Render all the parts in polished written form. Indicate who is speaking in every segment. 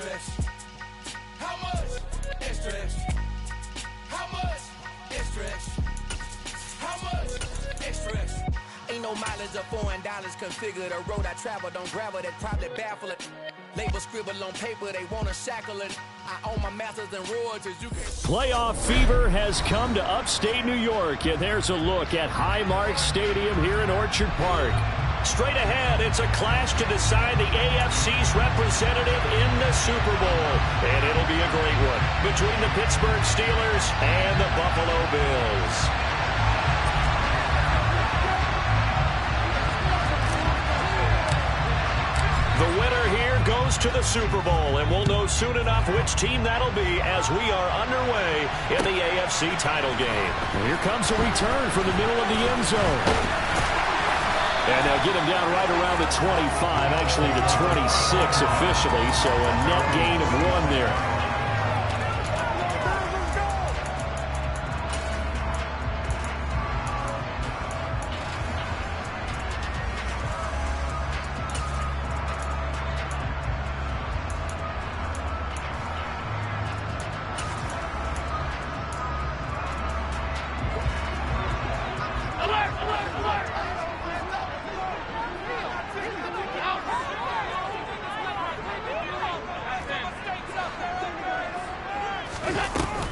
Speaker 1: Extra, extra. How much? Extra, extra. How much? Extra, extra. How much? Extra, extra. Ain't no mileage of $4 configure the road I travel. Don't gravel, that probably baffle it. Label scribble on paper, they wanna shackle it. I own my masters and royalties. You can.
Speaker 2: Playoff fever has come to upstate New York, and there's a look at Highmark Stadium here in Orchard Park. Straight ahead, it's a clash to decide the AFC's representative in the Super Bowl. And it'll be a great one between the Pittsburgh Steelers and the Buffalo Bills. The winner here goes to the Super Bowl, and we'll know soon enough which team that'll be as we are underway in the AFC title game.
Speaker 3: Well, here comes a return from the middle of the end zone. And they'll get him down right around the 25, actually the 26 officially, so a net gain of 1 there.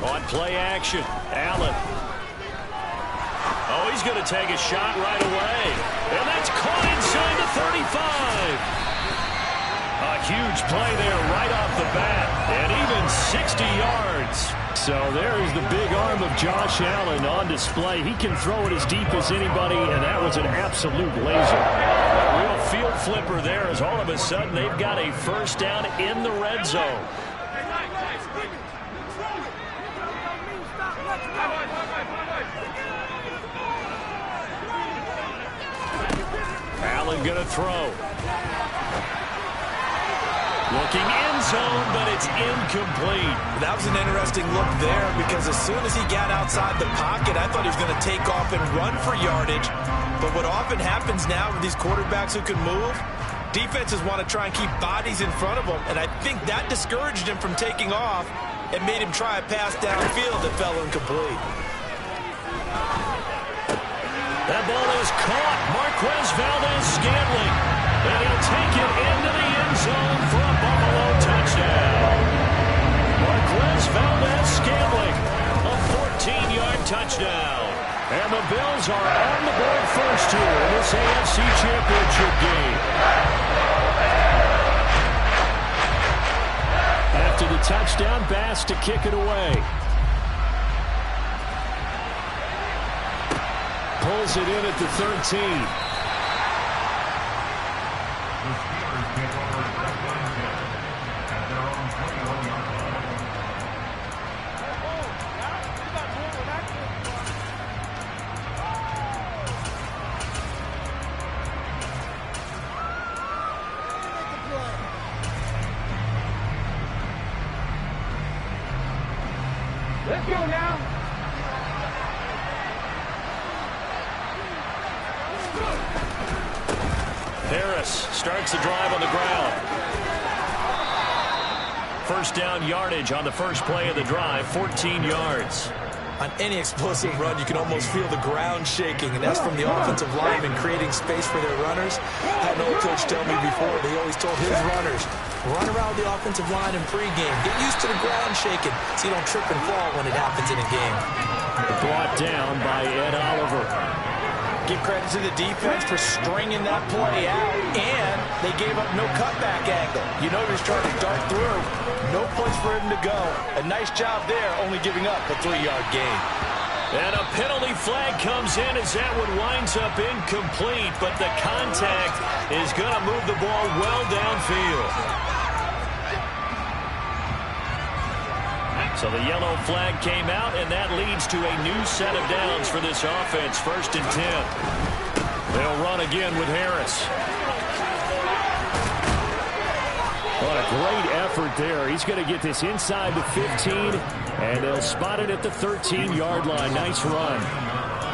Speaker 2: On play action, Allen. Oh, he's going to take a shot right away. And that's caught inside the 35. A huge play there right off the bat. And even 60 yards.
Speaker 3: So there is the big arm of Josh Allen on display. He can throw it as deep as anybody, and that was an absolute laser.
Speaker 2: A real field flipper there as all of a sudden they've got a first down in the red zone. Allen going to throw. Looking end zone, but it's incomplete.
Speaker 4: That was an interesting look there because as soon as he got outside the pocket, I thought he was going to take off and run for yardage. But what often happens now with these quarterbacks who can move, defenses want to try and keep bodies in front of them, and I think that discouraged him from taking off and made him try a pass downfield that fell incomplete.
Speaker 2: That ball is caught. Marquez Valdes-Scantling. And he'll take it into the end zone for a Buffalo touchdown. Marquez Valdes-Scantling, a 14-yard touchdown. And the Bills are on the board first here in this AFC Championship game.
Speaker 3: After the touchdown, Bass to kick it away. Pulls it in at the 13.
Speaker 5: Let's go now.
Speaker 2: Harris starts the drive on the ground. First down yardage on the first play of the drive, 14 yards.
Speaker 4: On any explosive run, you can almost feel the ground shaking, and that's from the offensive linemen creating space for their runners. I had an old coach tell me before, he always told his runners, run around the offensive line in pregame. Get used to the ground shaking so you don't trip and fall when it happens in a game.
Speaker 3: Brought down by Ed Oliver.
Speaker 4: Give credit to the defense for stringing that play out, and they gave up no cutback angle. You know he's trying to dart through. No place for him to go. A nice job there, only giving up a 3-yard gain.
Speaker 2: And a penalty flag comes in as that one winds up incomplete, but the contact is going to move the ball well downfield. So the yellow flag came out, and that leads to a new set of downs for this offense. 1st and 10. They'll run again with Harris.
Speaker 3: What a great effort there. He's going to get this inside the 15, and they'll spot it at the 13-yard line. Nice run.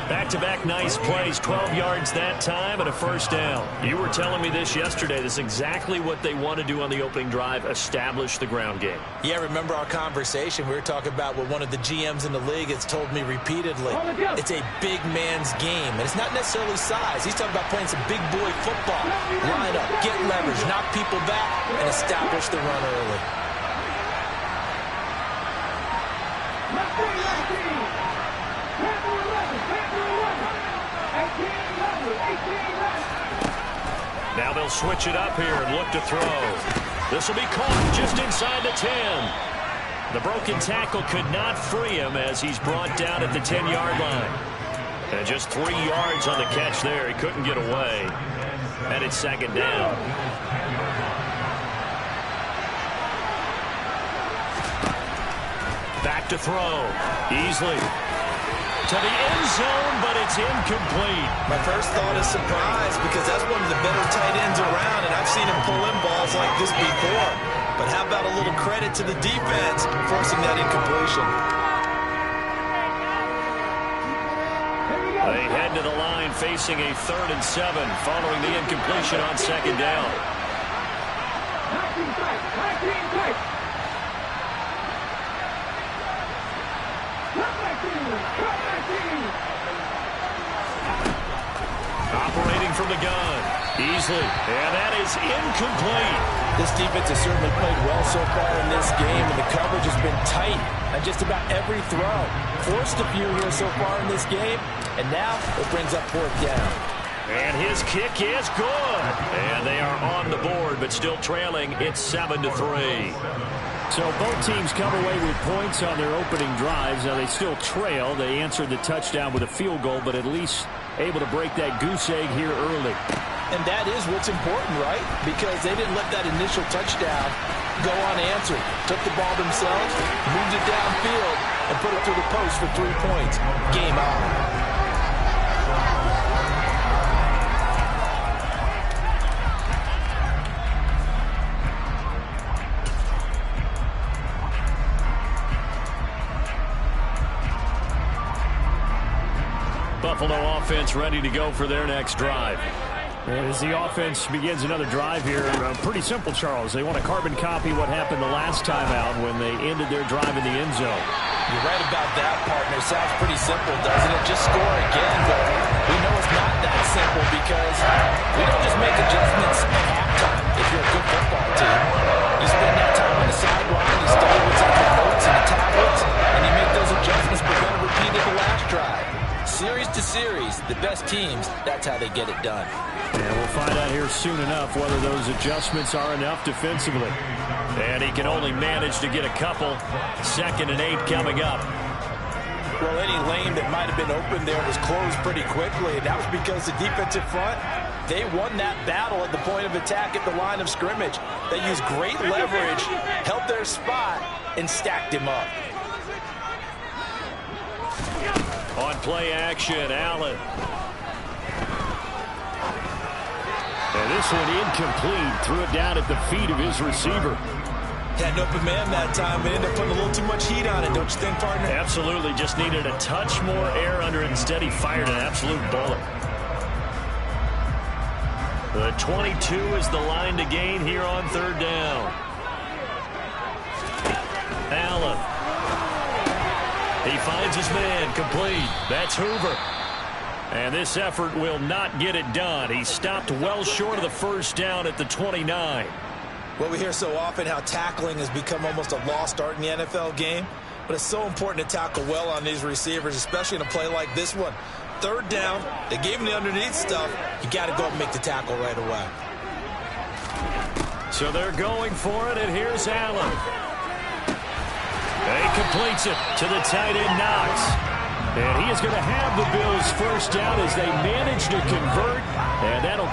Speaker 2: Back-to-back nice plays, 12 yards that time and a first down. You were telling me this yesterday. This is exactly what they want to do on the opening drive, establish the ground game.
Speaker 4: Yeah, remember our conversation? We were talking about what one of the GMs in the league has told me repeatedly. It's a big man's game, and it's not necessarily size. He's talking about playing some big boy football. Line up, get leverage, knock people back, and establish the run early.
Speaker 2: Now they'll switch it up here and look to throw. This will be caught just inside the 10. The broken tackle could not free him as he's brought down at the 10-yard line. And just 3 yards on the catch there. He couldn't get away. And it's second down. Back to throw. Easily to the end zone, but it's incomplete.
Speaker 4: My first thought is surprise because that's one of the better tight ends around, and I've seen him pull in balls like this before. But how about a little credit to the defense forcing that incompletion?
Speaker 2: They head to the line facing a 3rd and 7 following the incompletion on second down. Operating from the gun. Easily. And that is incomplete.
Speaker 4: This defense has certainly played well so far in this game, and the coverage has been tight on just about every throw. Forced a few here so far in this game, and now it brings up 4th down.
Speaker 2: And his kick is good. And they are on the board, but still trailing. It's 7-3.
Speaker 3: So both teams come away with points on their opening drives. Now they still trail. They answered the touchdown with a field goal, but at least able to break that goose egg here early.
Speaker 4: And that is what's important, right? Because they didn't let that initial touchdown go unanswered. Took the ball themselves, moved it downfield, and put it through the post for 3 points. Game on.
Speaker 2: Buffalo offense ready to go for their next drive.
Speaker 3: And as the offense begins another drive here, pretty simple, Charles. They want to carbon copy what happened the last time out when they ended their drive in the end zone.
Speaker 4: You're right about that, partner. Sounds pretty simple, doesn't it? Just score again, but we know it's not that simple because we don't just make adjustments at halftime if you're a good football team. You spend that time on the sideline, you study what's on the notes and the tablets, and you make those adjustments prevent a repeat of the last drive. Series to series, the best teams, that's how they get it done.
Speaker 3: And we'll find out here soon enough whether those adjustments are enough defensively.
Speaker 2: And he can only manage to get a couple. 2nd and 8 coming up.
Speaker 4: Well, any lane that might have been open there was closed pretty quickly, and that was because the defensive front, they won that battle at the point of attack at the line of scrimmage. They used great leverage, held their spot, and stacked him up.
Speaker 2: On play action, Allen.
Speaker 3: And this one incomplete. Threw it down at the feet of his receiver.
Speaker 4: Had an open man that time, but ended up putting a little too much heat on it, don't you think, partner?
Speaker 2: Absolutely. Just needed a touch more air under it. Instead, he fired an absolute bullet. The 22 is the line to gain here on 3rd down. Allen. He finds his man, complete. That's Hoover. And this effort will not get it done. He stopped well short of the first down at the 29.
Speaker 4: Well, we hear so often how tackling has become almost a lost art in the NFL game. But it's so important to tackle well on these receivers, especially in a play like this one. 3rd down, they gave him the underneath stuff. You got to go and make the tackle right away.
Speaker 2: So they're going for it, and here's Allen. He completes it to the tight end, Knox. And he is going to have the Bills' first down as they manage to convert. And that'll...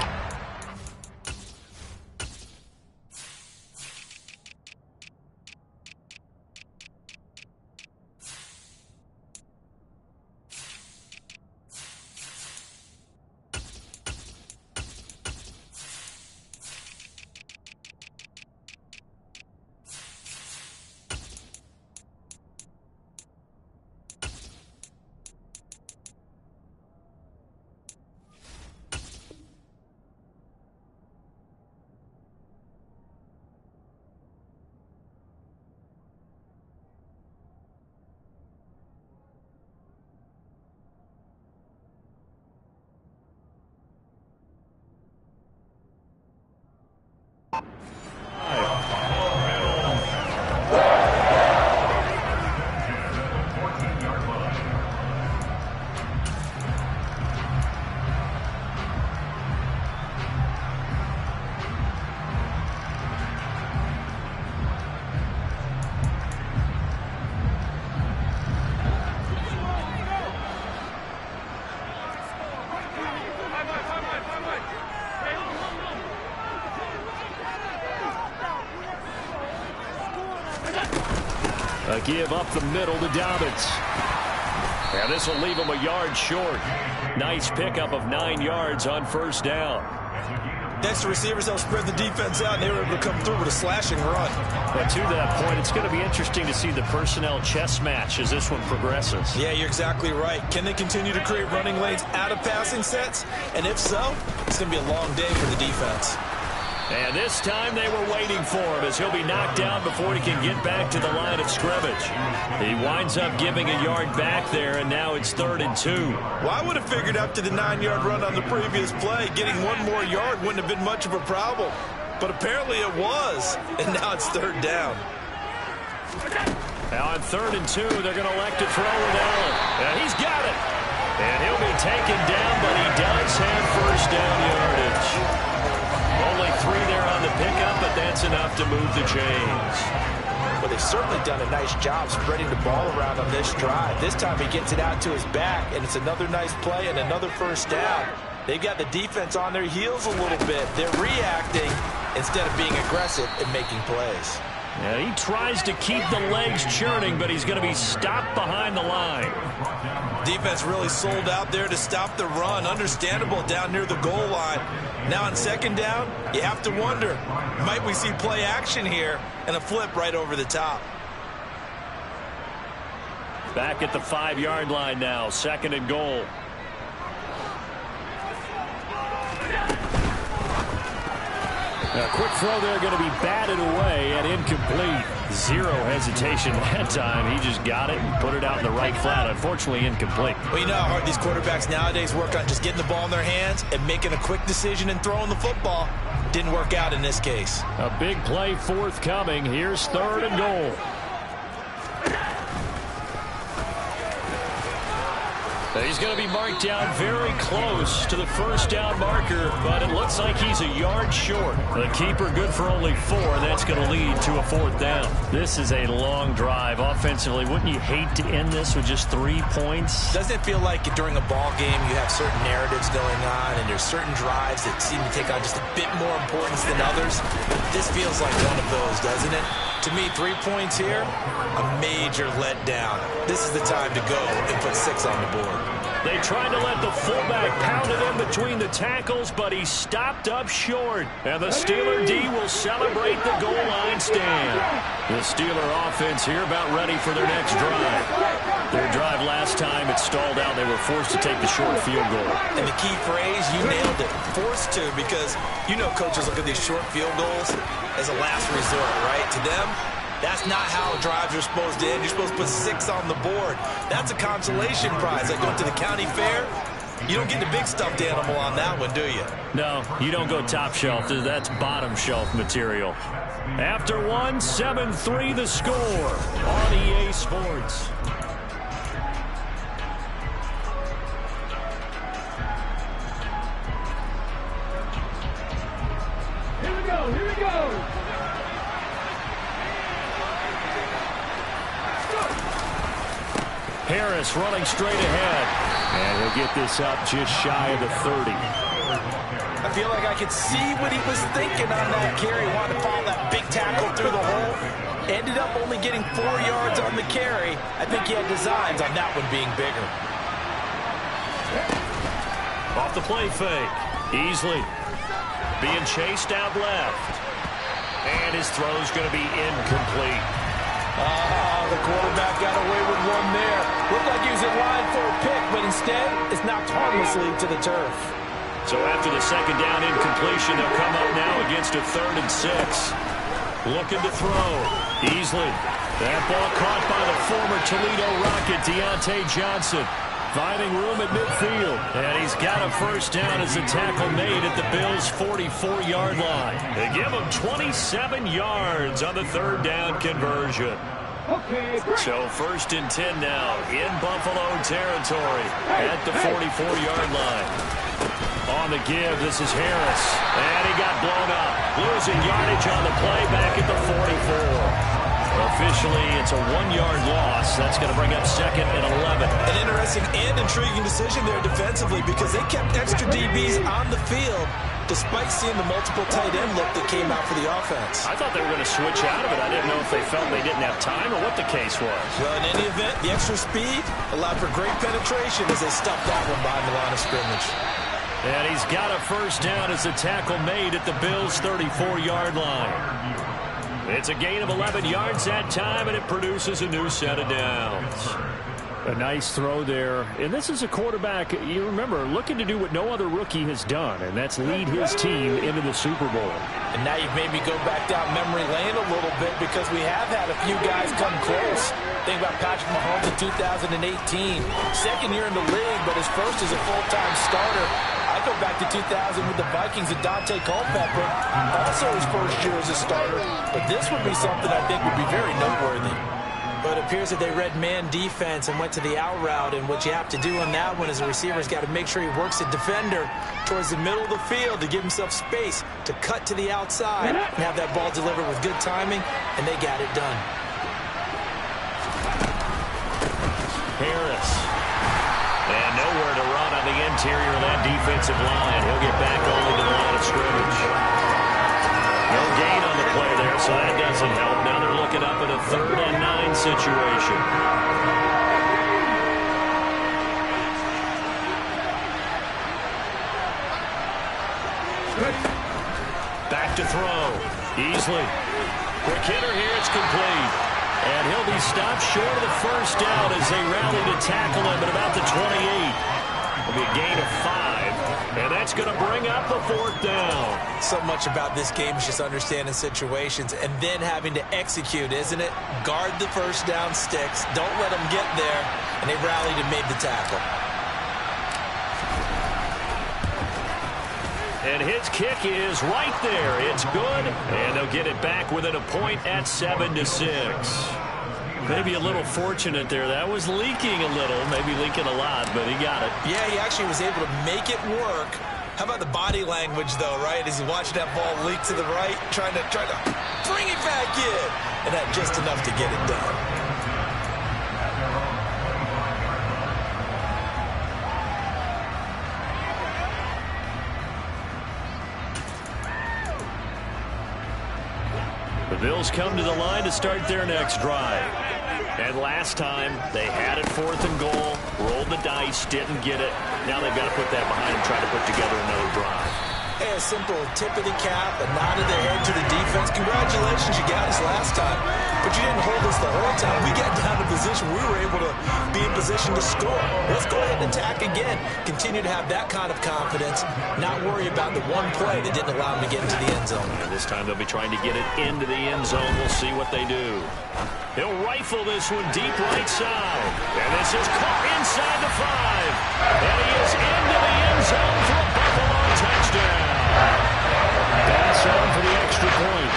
Speaker 3: A give up the middle to Dobbins. And this will leave him a yard short. Nice pickup of 9 yards on first down.
Speaker 4: Next, the receivers help spread the defense out, and they were able to come through with a slashing run.
Speaker 3: But to that point, it's going to be interesting to see the personnel chess match as this one progresses.
Speaker 4: Yeah, you're exactly right. Can they continue to create running lanes out of passing sets? And if so, it's going to be a long day for the defense.
Speaker 3: And this time they were waiting for him as he'll be knocked down before he can get back to the line of scrimmage. He winds up giving a yard back there, and now it's 3rd and 2.
Speaker 4: Well, I would have figured after the 9-yard run on the previous play, getting 1 more yard wouldn't have been much of a problem. But apparently it was, and now it's 3rd down.
Speaker 3: Now on 3rd and 2, they're going to elect to throw with Allen. And he's got it. And he'll be taken down, but he does have first down yardage. Only 3 there on the pickup, but that's enough to move the chains.
Speaker 4: Well, they've certainly done a nice job spreading the ball around on this drive. This time he gets it out to his back, and it's another nice play and another first down. They've got the defense on their heels a little bit. They're reacting instead of being aggressive and making plays.
Speaker 3: Yeah, he tries to keep the legs churning, but he's going to be stopped behind the line.
Speaker 4: Defense really sold out there to stop the run. Understandable down near the goal line. Now on 2nd down, you have to wonder, might we see play action here and a flip right over the top?
Speaker 3: Back at the 5-yard line now, 2nd and goal. A quick throw there going to be batted away and incomplete. Zero hesitation that time. He just got it and put it out in the right flat. Unfortunately, incomplete.
Speaker 4: Well, you know how hard these quarterbacks nowadays work on just getting the ball in their hands and making a quick decision and throwing the football. Didn't work out in this case.
Speaker 3: A big play forthcoming. Here's 3rd and goal. He's going to be marked down very close to the first down marker, but it looks like he's a yard short. The keeper good for only 4, and that's going to lead to a 4th down. This is a long drive offensively. Wouldn't you hate to end this with just 3 points?
Speaker 4: Doesn't it feel like during a ball game you have certain narratives going on, and there's certain drives that seem to take on just a bit more importance than others? This feels like one of those, doesn't it? To me, 3 points here, a major letdown. This is the time to go and put 6 on the board.
Speaker 3: They tried to let the fullback pound it in between the tackles, but he stopped up short. And the Steeler D will celebrate the goal line stand. The Steeler offense here about ready for their next drive. Their drive last time, it stalled out. They were forced to take the short field goal.
Speaker 4: And the key phrase, you nailed it, forced to, because you know coaches look at these short field goals as a last resort, right? To them, that's not how drives are supposed to end. You're supposed to put 6 on the board. That's a consolation prize. Like going to the county fair, you don't get the big stuffed animal on that one, do you?
Speaker 3: No, you don't go top shelf. That's bottom shelf material. After 1, 7-3 the score on EA Sports.
Speaker 5: Here we go, here we go.
Speaker 3: Harris running straight ahead. And he'll get this up just shy of the 30.
Speaker 4: I feel like I could see what he was thinking on that carry. Wanted to follow that big tackle through the hole. Ended up only getting 4 yards on the carry. I think he had designs on that one being bigger.
Speaker 3: Off the play fake. Easily being chased out left. And his throw's going to be incomplete.
Speaker 4: The quarterback got away with one there. Looked like he was in line for a pick, but instead it's knocked harmlessly to the turf.
Speaker 3: So after the 2nd down incompletion, they'll come up now against a 3rd and 6. Looking to throw. Easily. That ball caught by the former Toledo Rocket, Deontay Johnson. Finding room at midfield. And he's got a first down as the tackle made at the Bills' 44-yard line. They give him 27 yards on the third down conversion. So 1st and 10 now in Buffalo territory at the 44-yard line. On the give, this is Harris. And he got blown up. Losing yardage on the play back at the 44. Officially, it's a 1-yard loss. That's going to bring up 2nd and 11.
Speaker 4: An interesting and intriguing decision there defensively because they kept extra DBs on the field despite seeing the multiple tight end look that came out for the offense.
Speaker 3: I thought they were going to switch out of it. I didn't know if they felt they didn't have time or what the case was.
Speaker 4: Well, in any event, the extra speed allowed for great penetration as they stuffed that one behind the line of scrimmage.
Speaker 3: And he's got a first down as the tackle made at the Bills' 34-yard line. It's a gain of 11 yards that time, and it produces a new set of downs. A nice throw there. And this is a quarterback, you remember, looking to do what no other rookie has done, and that's lead his team into the Super Bowl.
Speaker 4: And now you've made me go back down memory lane a little bit because we have had a few guys come close. Think about Patrick Mahomes in 2018. 2nd year in the league, but his first as a full-time starter. I go back to 2000 with the Vikings and Dante Culpepper. Also his first year as a starter. But this would be something I think would be very noteworthy. But it appears that they read man defense and went to the out route. And what you have to do on that one is the receiver's got to make sure he works the defender towards the middle of the field to give himself space to cut to the outside and have that ball delivered with good timing. And they got it done.
Speaker 3: Harris. And nowhere to run on the interior of that defensive line. He'll get back only to the line of scrimmage. No gain on the play there, so that doesn't help. Now they're looking up at a 3rd and 9 situation. Back to throw. Easley. Quick hitter here. It's complete. And he'll be stopped short of the first down as they rally to tackle him at about the 28. It'll be a gain of 5. And that's going to bring up the 4th down.
Speaker 4: So much about this game is just understanding situations and then having to execute, isn't it? Guard the first down sticks. Don't let them get there. And they rallied and made the tackle.
Speaker 3: And his kick is right there. It's good. And they'll get it back within a point at 7-6. Maybe a little fortunate there. That was leaking a little, maybe leaking a lot, but he got it.
Speaker 4: Yeah, he actually was able to make it work. How about the body language, though, right? As he watched that ball leak to the right, trying to bring it back in. And that just enough to get it done.
Speaker 3: The Bills come to the line to start their next drive. And last time, they had it 4th and goal, rolled the dice, didn't get it. Now they've got to put that behind them, try to put together another drive.
Speaker 4: Hey, a simple tip of the cap, a nod of the head to the defense. Congratulations, you got us last time. But you didn't hold us the whole time. We got down to position. We were able to be in position to score. Let's go ahead and attack again. Continue to have that kind of confidence. Not worry about the one play that didn't allow them to get into the end zone.
Speaker 3: And this time they'll be trying to get it into the end zone. We'll see what they do. He'll rifle this one deep right side. And this is caught inside the 5. And he is into the end zone for a Buffalo touchdown. Pass on for the extra point.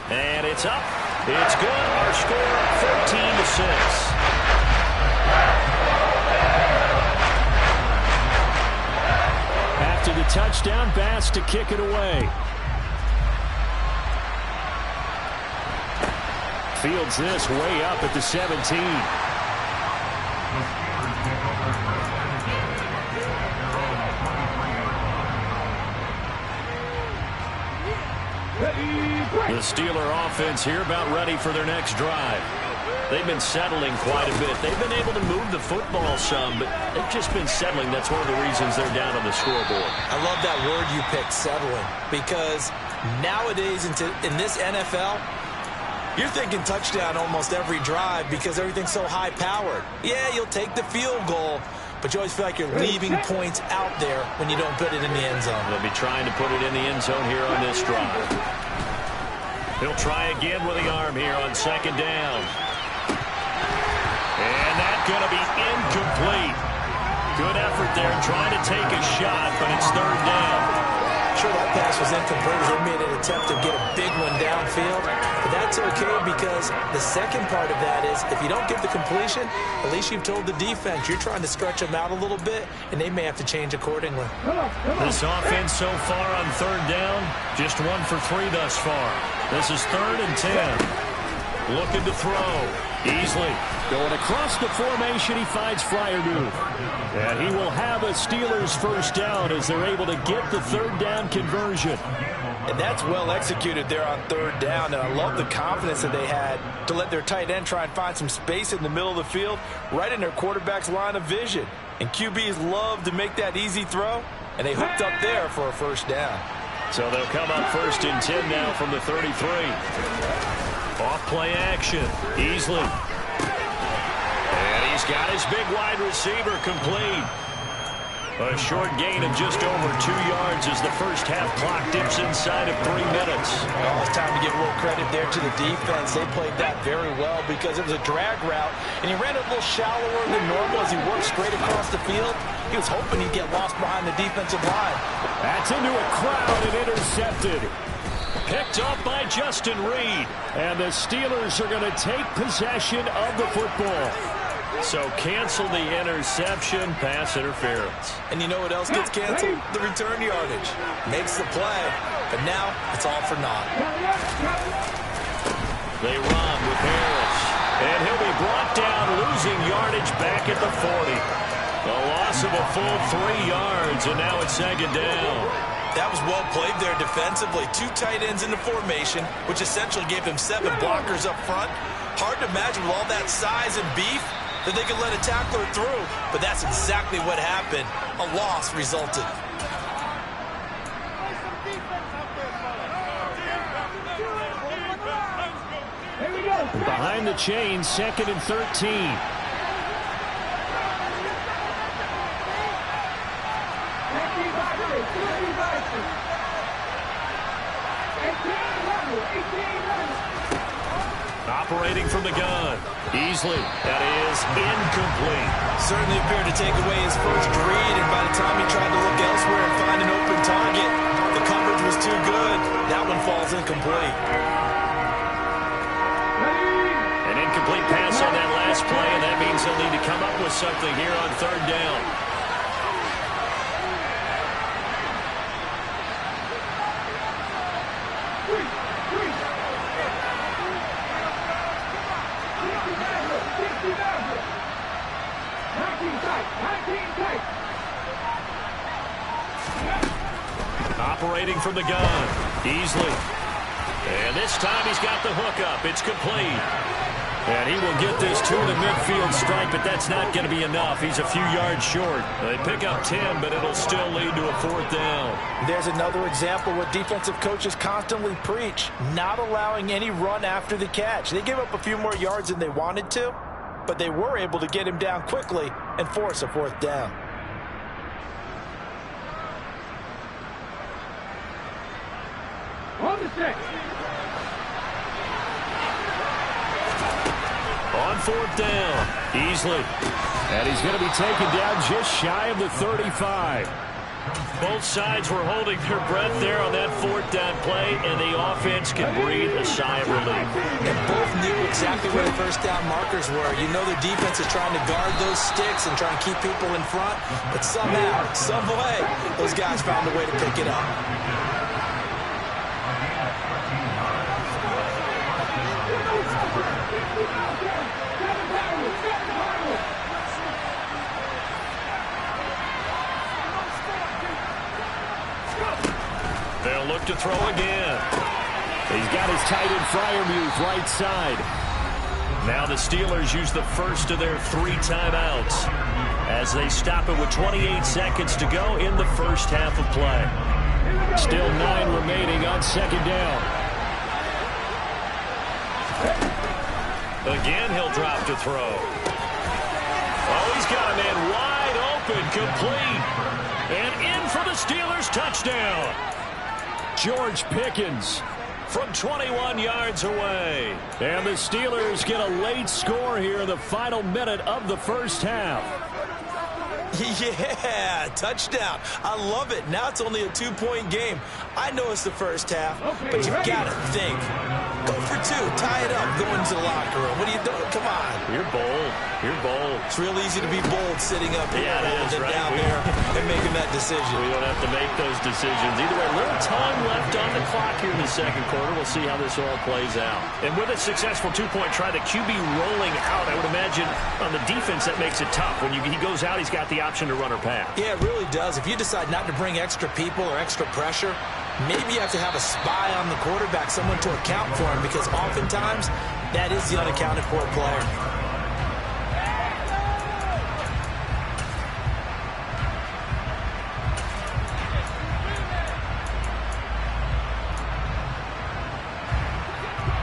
Speaker 3: And it's up. It's good. Our score 14-6. After the touchdown, Bass to kick it away. Fields this way up at the 17. The Steeler offense here about ready for their next drive. They've been settling quite a bit. They've been able to move the football some, but they've just been settling. That's one of the reasons they're down on the scoreboard.
Speaker 4: I love that word you picked, settling, because nowadays in this NFL, you're thinking touchdown almost every drive because everything's so high-powered. Yeah, you'll take the field goal, but you always feel like you're leaving points out there when you don't put it in the end zone.
Speaker 3: They'll be trying to put it in the end zone here on this drive. He'll try again with the arm here on second down. And that's going to be incomplete. Good effort there trying to take a shot, but it's third down.
Speaker 4: Sure, that pass was incomplete as they made an attempt to get a big one downfield. But that's okay because the second part of that is if you don't get the completion, at least you've told the defense you're trying to stretch them out a little bit, and they may have to change accordingly.
Speaker 3: This offense so far on third down, just 1 for 3 thus far. This is 3rd and 10. Looking to throw. Easily going across the formation. He finds Freiermuth. And he will have a Steelers first down as they're able to get the third down conversion.
Speaker 4: And that's well executed there on third down. And I love the confidence that they had to let their tight end try and find some space in the middle of the field, right in their quarterback's line of vision. And QBs love to make that easy throw, and they hooked up there for a first down.
Speaker 3: So they'll come up 1st and 10 now from the 33. Off play action. Easily. And he's got his big wide receiver complete. A short gain of just over 2 yards as the first half clock dips inside of 3 minutes.
Speaker 4: Well, it's time to give a little credit there to the defense. They played that very well because it was a drag route, and he ran a little shallower than normal as he worked straight across the field. He was hoping he'd get lost behind the defensive line.
Speaker 3: That's into a crowd and intercepted. Picked up by Justin Reed. And the Steelers are going to take possession of the football. So cancel the interception, pass interference.
Speaker 4: And you know what else gets canceled? The return yardage. Makes the play, but now it's all for naught.
Speaker 3: They run with Harris. And he'll be brought down, losing yardage back at the 40. A loss of a full 3 yards, and now it's second down.
Speaker 4: That was well played there defensively. 2 tight ends in the formation, which essentially gave him 7 blockers up front. Hard to imagine with all that size and beef that they could let a tackler through, but that's exactly what happened. A loss resulted.
Speaker 3: Behind the chains, 2nd and 13. Operating from the gun. Easily. That is incomplete.
Speaker 4: Certainly appeared to take away his first read, and by the time he tried to look elsewhere and find an open target, the coverage was too good. That one falls incomplete.
Speaker 3: An incomplete pass on that last play, and that means they'll need to come up with something here on third down. Operating from the gun. Easily. And this time he's got the hookup. It's complete. And he will get this to the midfield stripe, but that's not going to be enough. He's a few yards short. They pick up 10, but it'll still lead to a 4th down.
Speaker 4: There's another example what defensive coaches constantly preach, not allowing any run after the catch. They gave up a few more yards than they wanted to, but they were able to get him down quickly and force a 4th down.
Speaker 5: On the 6.
Speaker 3: On 4th down, easily. And he's going to be taken down just shy of the 35. Both sides were holding their breath there on that 4th down play, and the offense can breathe a sigh of relief.
Speaker 4: And both knew exactly where the first down markers were. You know the defense is trying to guard those sticks and try and keep people in front, but somehow, some way, those guys found a way to pick it up.
Speaker 3: They'll look to throw again. He's got his tight end Freiermuth right side. Now the Steelers use the first of their 3 timeouts as they stop it with 28 seconds to go in the first half of play. Still 9 remaining on second down. Again, he'll drop to throw. Oh, he's got a man wide open, complete. And in for the Steelers touchdown. George Pickens, from 21 yards away. And the Steelers get a late score here in the final minute of the first half.
Speaker 4: Yeah, touchdown. I love it. Now it's only a 2-point game. I know it's the first half, but you got to think. Go for 2. Tie it up. Go into the locker room. What are you doing? Come on.
Speaker 3: You're bold. You're bold.
Speaker 4: It's real easy to be bold sitting up here down there and making that decision.
Speaker 3: We don't have to make those decisions. Either way, a little time left on the clock here in the second quarter. We'll see how this all plays out. And with a successful 2-point try, the QB rolling out, I would imagine on the defense that makes it tough. When he goes out, he's got the option to run or pass.
Speaker 4: Yeah, it really does. If you decide not to bring extra people or extra pressure, maybe you have to have a spy on the quarterback, someone to account for him, because oftentimes that is the unaccounted for player.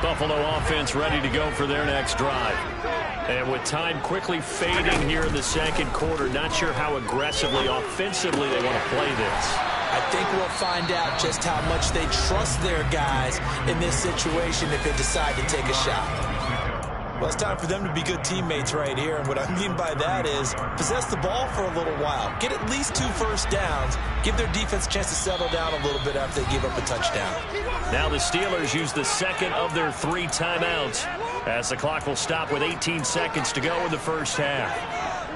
Speaker 3: Buffalo offense ready to go for their next drive. And with time quickly fading here in the second quarter, not sure how aggressively, offensively they want to play this.
Speaker 4: I think we'll find out just how much they trust their guys in this situation if they decide to take a shot. Well, it's time for them to be good teammates right here. And what I mean by that is possess the ball for a little while. Get at least 2 first downs. Give their defense a chance to settle down a little bit after they give up a touchdown.
Speaker 3: Now the Steelers use the second of their 3 timeouts as the clock will stop with 18 seconds to go in the first half.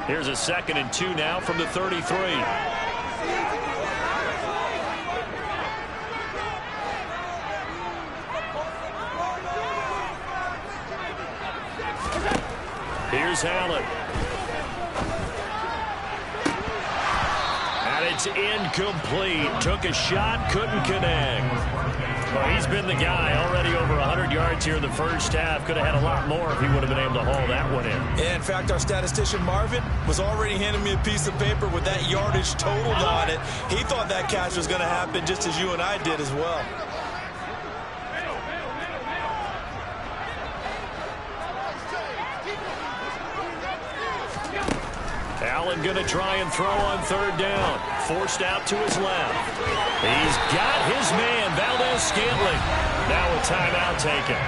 Speaker 3: Here's a 2nd and 2 now from the 33. Here's Allen. And it's incomplete. Took a shot, couldn't connect. Well, he's been the guy already over 100 yards here in the first half. Could have had a lot more if he would have been able to haul that one in.
Speaker 4: In fact, our statistician Marvin was already handing me a piece of paper with that yardage totaled on it. He thought that catch was going to happen just as you and I did as well.
Speaker 3: Allen going to try and throw on 3rd down. Forced out to his left. He's got his man, Valdez-Scantling. Now a timeout taken.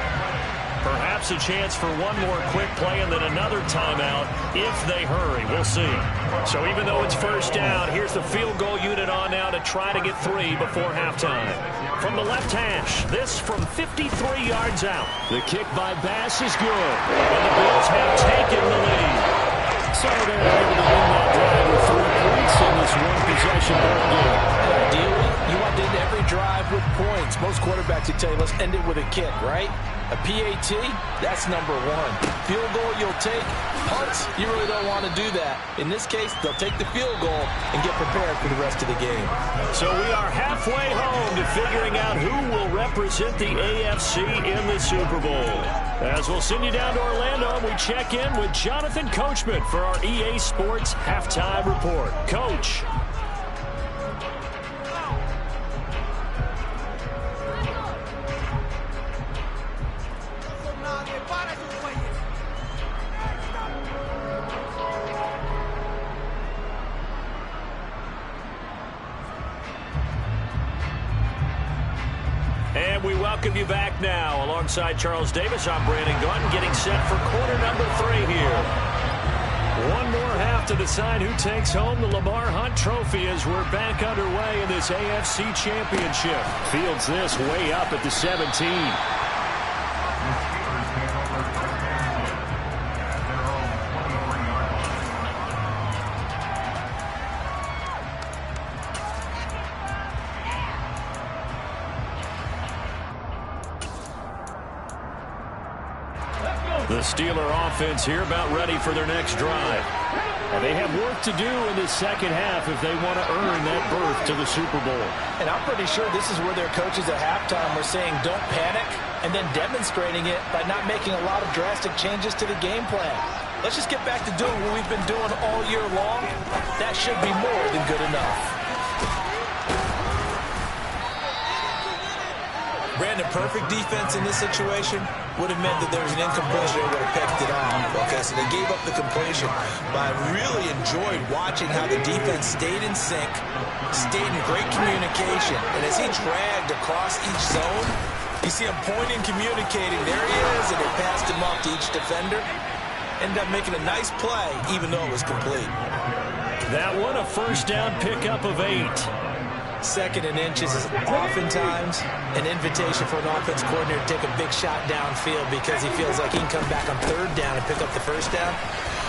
Speaker 3: Perhaps a chance for one more quick play and then another timeout if they hurry. We'll see. So even though it's first down, here's the field goal unit on now to try to get 3 before halftime. From the left hash, this from 53 yards out. The kick by Bass is good. And the Bills have taken the lead. So they're able to win that drive with 3 points in this one-possession ball game.
Speaker 4: Ideally, you want to end every drive with points. Most quarterbacks would tell you, let's end it with a kick, right? A PAT, that's number 1. Field goal you'll take. Punts, you really don't want to do that. In this case, they'll take the field goal and get prepared for the rest of the game.
Speaker 3: So we are halfway home to figuring out who will represent the AFC in the Super Bowl. As we'll send you down to Orlando, and we check in with Jonathan Coachman for our EA Sports Halftime Report. Coach. And we welcome you back now. Alongside Charles Davis, I'm Brandon Gaudin, getting set for quarter number 3 here. One more half to decide who takes home the Lamar Hunt Trophy as we're back underway in this AFC Championship. Fields this way up at the 17. The Steeler offense here about ready for their next drive. And they have work to do in the second half if they want to earn that berth to the Super Bowl.
Speaker 4: And I'm pretty sure this is where their coaches at halftime were saying don't panic and then demonstrating it by not making a lot of drastic changes to the game plan. Let's just get back to doing what we've been doing all year long. That should be more than good enough. Brandon, perfect defense in this situation would have meant that there was an incompletion. They would have picked it off. Okay, so they gave up the completion. But I really enjoyed watching how the defense stayed in sync, stayed in great communication. And as he dragged across each zone, You see him pointing, communicating. There he is, and they passed him off to each defender. Ended up making a nice play, even though it was complete.
Speaker 3: That one, a first down pickup of 8.
Speaker 4: Second and inches is oftentimes an invitation for an offense coordinator to take a big shot downfield because he feels like he can come back on third down and pick up the first down.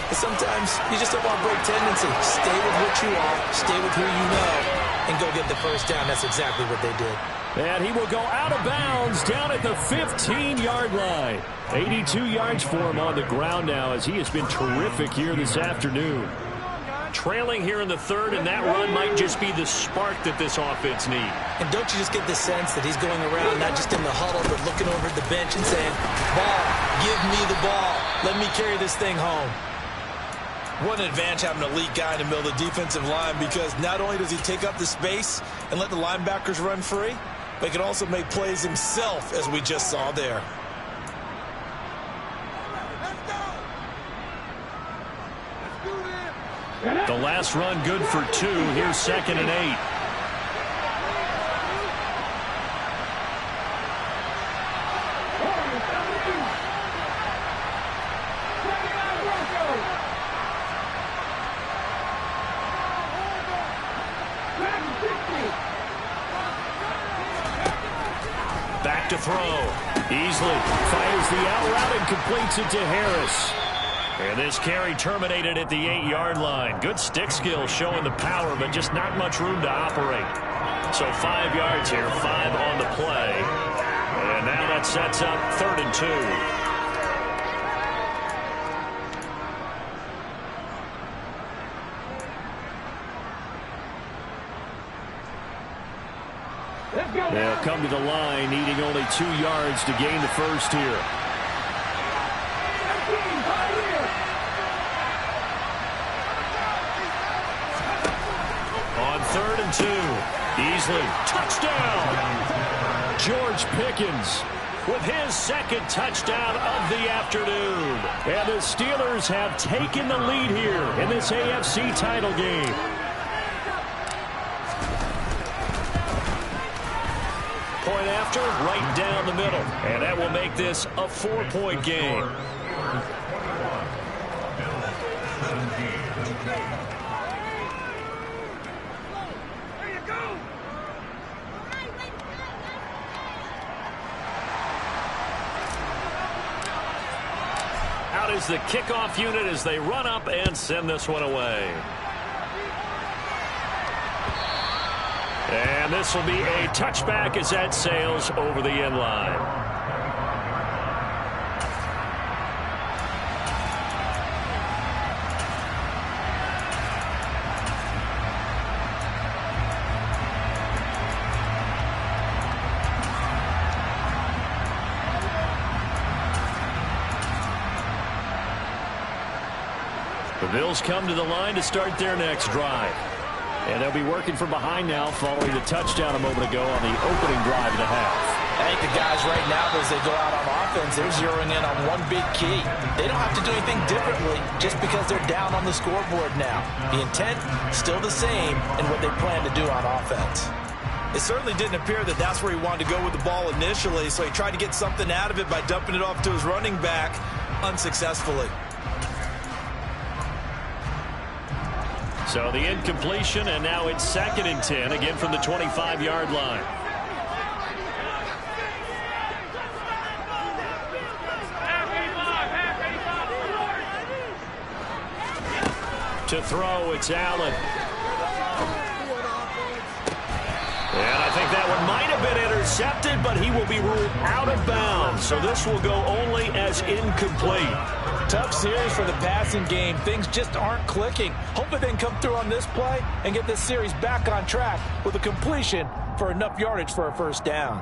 Speaker 4: But sometimes you just don't want to break tendency. Stay with what you are, stay with who you know, and go get the first down. That's exactly what they did.
Speaker 3: And he will go out of bounds down at the 15-yard line. 82 yards for him on the ground now as he has been terrific here this afternoon. Trailing here in the third, and that run might just be the spark that this offense needs.
Speaker 4: And don't you just get the sense that he's going around not just in the huddle but looking over at the bench and saying, ball, give me the ball. Let me carry this thing home. What an advantage having an elite guy in the middle of the defensive line, because not only does he take up the space and let the linebackers run free, but he can also make plays himself, as we just saw there.
Speaker 3: The last run good for 2. Here's 2nd and 8. Back to throw. Easley fires the out route and completes it to Harris. And this carry terminated at the 8-yard line. Good stick skill showing the power, but just not much room to operate. So 5 yards here, 5 on the play. And now that sets up 3rd and 2. They'll come to the line, needing only 2 yards to gain the first here. On 3rd and 2, Easley, touchdown! George Pickens with his 2nd touchdown of the afternoon. And the Steelers have taken the lead here in this AFC title game. Point after, right down the middle. And that will make this a 4-point game. Out is the kickoff unit as they run up and send this one away. And this will be a touchback as that sails over the end line. The Bills come to the line to start their next drive. And they'll be working from behind now following the touchdown a moment ago on the opening drive of the half.
Speaker 4: I think the guys right now, as they go out on offense, they're zeroing in on one big key. They don't have to do anything differently just because they're down on the scoreboard now. The intent, still the same in what they plan to do on offense. It certainly didn't appear that that's where he wanted to go with the ball initially, so he tried to get something out of it by dumping it off to his running back unsuccessfully.
Speaker 3: So the incompletion, and now it's 2nd and 10, again from the 25-yard line. To throw, it's Allen. And I think that one might have been intercepted, but he will be ruled out of bounds. So this will go only as incomplete.
Speaker 4: Tough series for the passing game. Things just aren't clicking. Hopefully they can come through on this play and get this series back on track with a completion for enough yardage for a first down.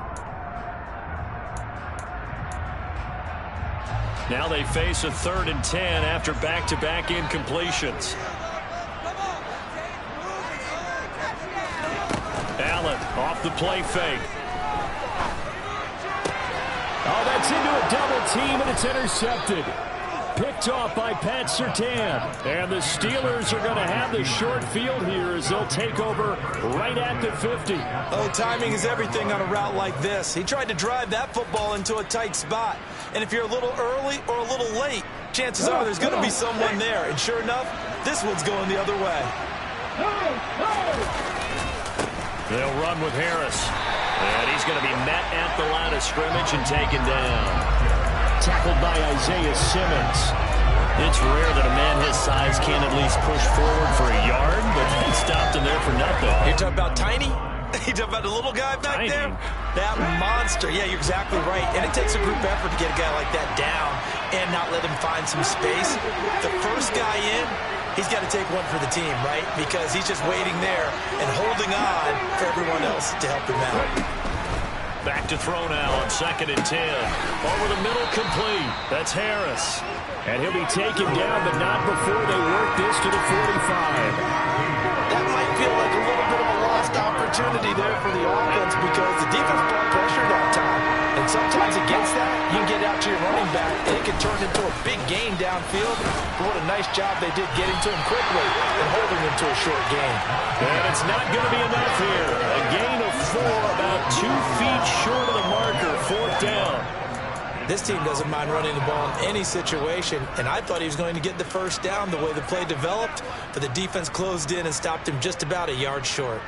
Speaker 3: Now they face a 3rd and 10 after back-to-back incompletions. Allen off the play fake. Oh, that's into a double team, and it's intercepted. picked off by Pat Surtain. And the Steelers are going to have the short field here as they'll take over right at the 50.
Speaker 4: Oh, timing is everything on a route like this. He tried to drive that football into a tight spot. And if you're a little early or a little late, chances are there's going to be someone there. And sure enough, this one's going the other way.
Speaker 3: They'll run with Harris. And he's going to be met at the line of scrimmage and taken down. Tackled by Isaiah Simmons. It's rare that a man his size can't at least push forward for a yard, but he stopped him there for nothing.
Speaker 4: You're talking about tiny? You talking about the little guy back
Speaker 3: Tiny.
Speaker 4: there? That monster. Yeah, you're exactly right. And it takes a group effort to get a guy like that down and not let him find some space. The first guy in, he's got to take one for the team, right? Because he's just waiting there and holding on for everyone else to help him out.
Speaker 3: Back to throw now on 2nd and 10. Over the middle, complete. That's Harris. And he'll be taken down, but not before they work this to the 45.
Speaker 4: That might feel like a little bit of a lost opportunity there for the offense because the defense brought pressure that time. And sometimes against that, you can get out to your running back, and it can turn into a big gain downfield. But what a nice job they did getting to him quickly and holding him to a short gain.
Speaker 3: And it's not going to be enough here. A gain of 4, about 2 feet short of the marker, 4th down.
Speaker 4: This team doesn't mind running the ball in any situation, and I thought he was going to get the first down the way the play developed, but the defense closed in and stopped him just about a yard short.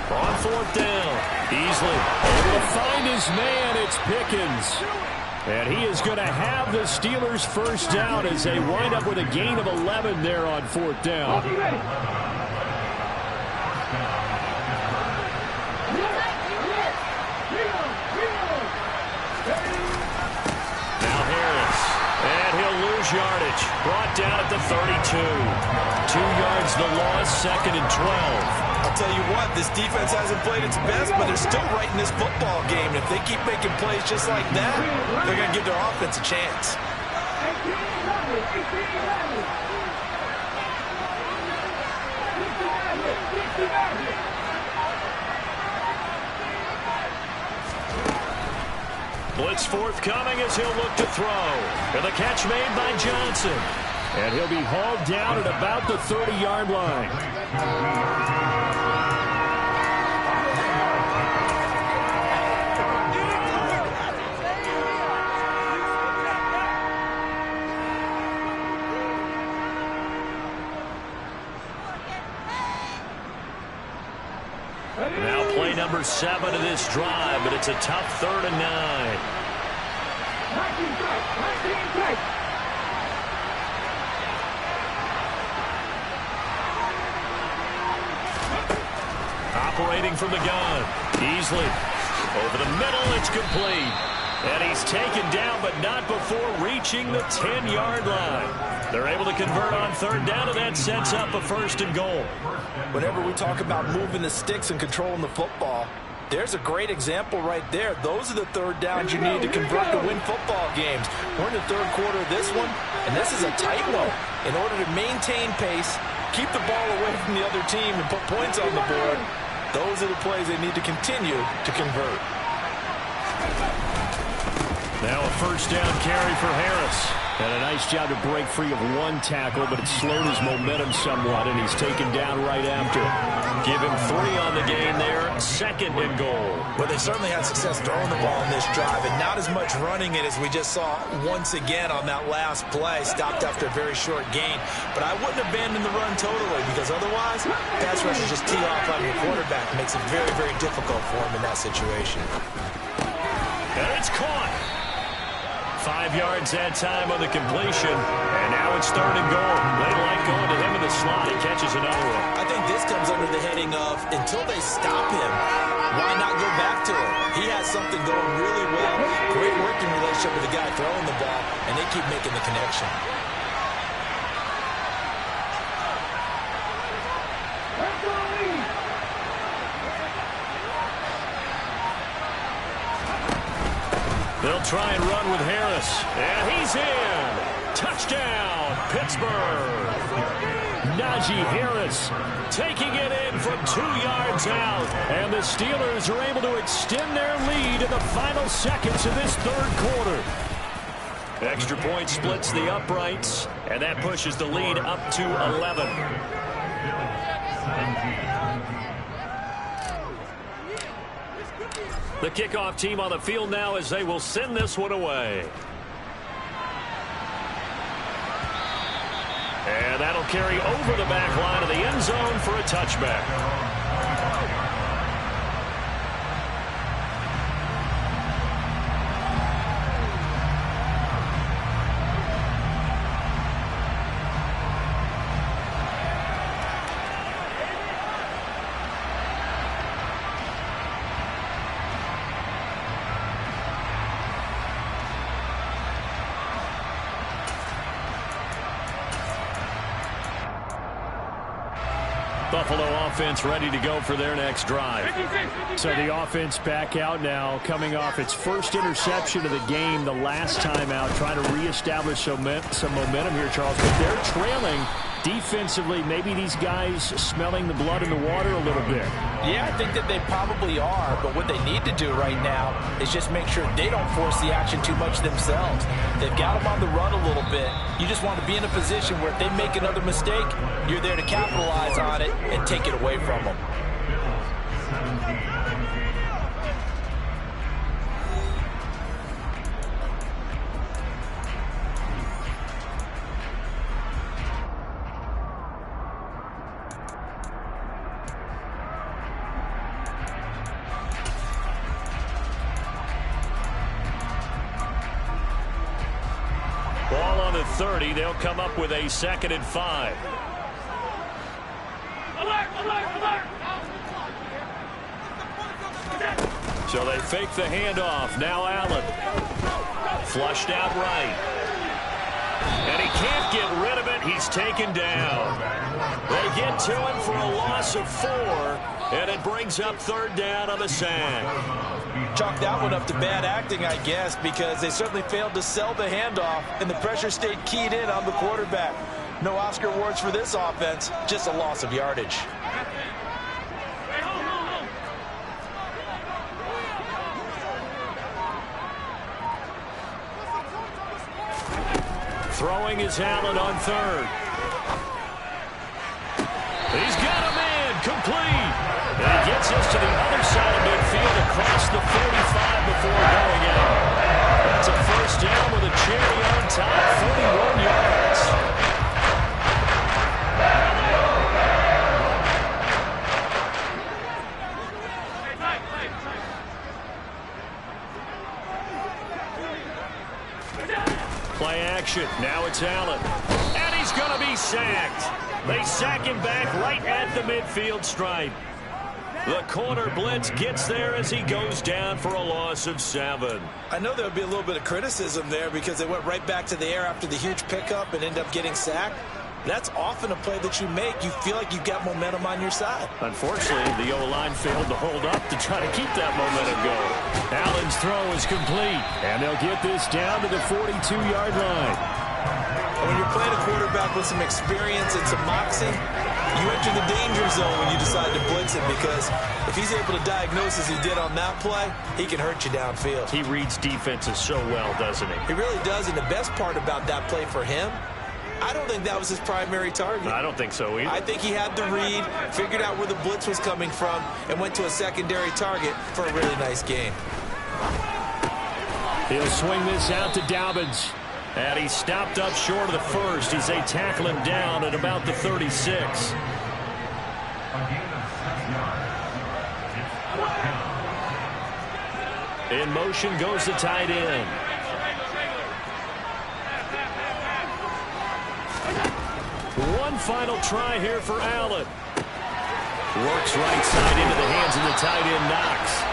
Speaker 3: On 4th down, Beasley able to find his man. It's Pickens. And he is going to have the Steelers first down as they wind up with a gain of 11 there on 4th down. Now Harris. And he'll lose yardage. Brought down at the 32. 2 yards the loss, 2nd and 12.
Speaker 4: I'll tell you what, this defense hasn't played its best, but they're still right in this football game. And if they keep making plays just like that, they're going to give their offense a chance.
Speaker 3: Blitz forthcoming as he'll look to throw. And the catch made by Johnson. And he'll be hauled down at about the 30-yard line. Now play number 7 of this drive, but it's a tough 3rd and 9. Operating from the gun. Beasley. Over the middle, it's complete. And he's taken down, but not before reaching the 10-yard line. They're able to convert on 3rd down, and that sets up a 1st and goal.
Speaker 4: Whenever we talk about moving the sticks and controlling the football, there's a great example right there. Those are the 3rd downs you need to convert to win football games. We're in the 3rd quarter of this one, and this is a tight one. In order to maintain pace, keep the ball away from the other team, and put points on the board, those are the plays they need to continue to convert.
Speaker 3: Now a 1st down carry for Harris. And a nice job to break free of 1 tackle, but it slowed his momentum somewhat, and he's taken down right after. Give him 3 on the gain there, 2nd and goal.
Speaker 4: Well, they certainly had success throwing the ball in this drive, and not as much running it as we just saw once again on that last play. Stopped after a very short gain. But I wouldn't abandon the run totally, because otherwise, pass rushers just tee off on your quarterback. It makes it very, very difficult for him in that situation.
Speaker 3: And it's caught. 5 yards that time on the completion. And now it's 3rd and goal. They like going to him in the slot. He catches another one.
Speaker 4: I think this comes under the heading of, until they stop him, why not go back to it? He has something going really well. Great working relationship with the guy throwing the ball, and they keep making the connection.
Speaker 3: They'll try and run with Harris. And he's in. Touchdown, Pittsburgh. Najee Harris taking it in from 2 yards out. And the Steelers are able to extend their lead in the final seconds of this third quarter. Extra point splits the uprights, and that pushes the lead up to 11. The kickoff team on the field now as they will send this one away. And that'll carry over the back line of the end zone for a touchback. Buffalo offense ready to go for their next drive.
Speaker 2: So the offense back out now, coming off its first interception of the game the last time out, trying to reestablish some momentum here, Charles. But they're trailing defensively. Maybe these guys smelling the blood in the water a little bit.
Speaker 4: Yeah, I think that they probably are, but what they need to do right now is just make sure they don't force the action too much themselves. They've got them on the run a little bit. You just want to be in a position where if they make another mistake, you're there to capitalize on it and take it away from them.
Speaker 3: Ball on the 30. They'll come up with a 2nd and 5. So they fake the handoff. Now Allen. Flushed out right. And he can't get rid of it. He's taken down. They get to him for a loss of 4. And it brings up 3rd down on the sack.
Speaker 4: Chalk that one up to bad acting, I guess, because they certainly failed to sell the handoff, and the pressure stayed keyed in on the quarterback. No Oscar awards for this offense, just a loss of yardage.
Speaker 3: Throwing is Allen on 3rd. He's got a man complete. And he gets us to the other side of midfield across the 45 before going out. That's a 1st down with a cherry on top, 41 yards. Play action. Now it's Allen. And he's going to be sacked. They sack him back right at the midfield stripe. The corner blitz gets there as he goes down for a loss of 7.
Speaker 4: I know there would be a little bit of criticism there because they went right back to the air after the huge pickup and ended up getting sacked. That's often a play that you make. You feel like you've got momentum on your side.
Speaker 3: Unfortunately, the O-line failed to hold up to try to keep that momentum going. Allen's throw is complete, and they'll get this down to the 42-yard line.
Speaker 4: When you're playing a quarterback with some experience and some moxie, you enter the danger zone when you decide to blitz him, because if he's able to diagnose as he did on that play, he can hurt you downfield.
Speaker 3: He reads defenses so well, doesn't he?
Speaker 4: He really does, and the best part about that play for him, I don't think that was his primary target.
Speaker 3: I don't think so either.
Speaker 4: I think he had the read, figured out where the blitz was coming from, and went to a secondary target for a really nice game.
Speaker 3: He'll swing this out to Dobbins. And he's stopped up short of the 1st as they tackle him down at about the 36. In motion goes the tight end. One final try here for Allen. Works right side into the hands of the tight end Knox.